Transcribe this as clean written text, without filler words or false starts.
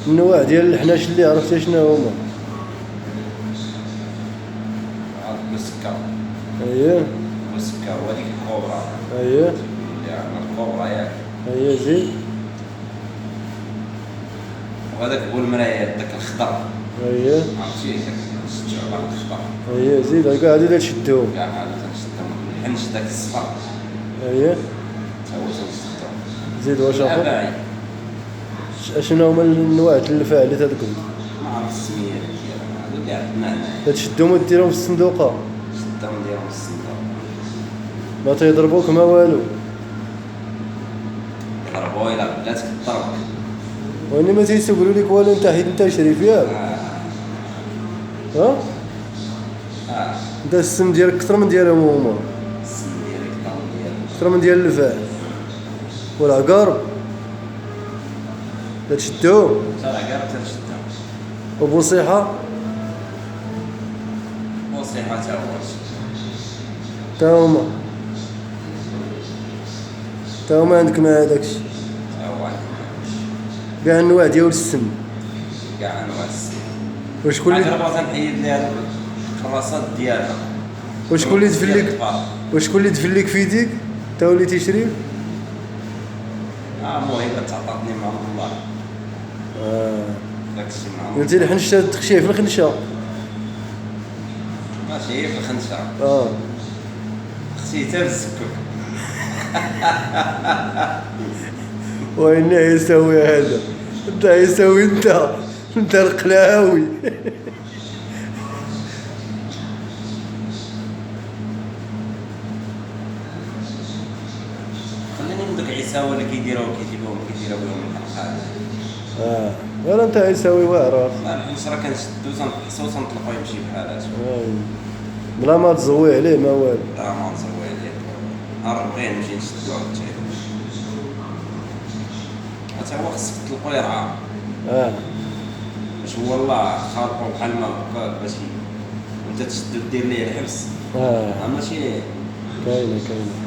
النوع ديال الحناش اللي عرفتي شنو هما؟ السكر. اييه. والسكر وهذيك الكوبرا. اييه. يعني الكوبرا ياك. اييه زيد. وهذاك هو المرايات داك الخضر. اييه. عرفتي داك الشعبة الخضر. اييه زيد كاع هادو تشدوهم. كاع هذا تنشدهم. الحنش داك الصفر. اييه. تا هو تنشدهم. زيد واش اخر؟ باعي. شنو هما النوع الفاعل اللي تذكر؟ ما عرفت السميات ديالهم هادو اللي عندنا هنايا. تشدهم وديرهم في الصندوقة. شدهم نديرهم في الصندوق. ما تيضربوك ما والو. يضربوا إلا بلاتك الضرب. واني ما تيسولوا لك والو انت حيت انت شريف ياك. ها؟ انت السم ديالك كثر من ديالهم هما. السم ديالك الضرب ديالك. كثر من ديال الفاعل. والعقارب تشدوهم. تا العقارب تنشدهم. وبوصيحة وصيحة تا هو. تا هما. تا هما عندك مع داكشي. تا هو كاع النوع ديال السم. كاع انواع السم. وشكون اللي عقربة تنحيد ليها الكراسات ديالها. وشكون اللي دفلك وشكون اللي دفلك في يديك تا وليتي شريف؟ المهم تعطاتني مع الله. داكشي مع قلتي لي حنشة تخشيه في الخنشة. ماشي في الخنشة. خصيتها في الزكوك. وإنه يسوي هذا انت يسوي انت القلاوي. خليني من دوك عيساوة اللي كيديروهم بهم الحلقات. ولا انت يسوي واعر. لا الحنش راه كنشدو تنفحصو تنطلقو يمشي بحالاتو. بلا ما تزوي عليه ما والو. لا ما نزوي عليه. بغينا نمشي نشدو عاوتاني. حتى هو خصك تطلقو يرعى. باش هو الله خالقو بحال ما هكاك باش وانت تشدو دير ليه الحبس. ماشي كاينه.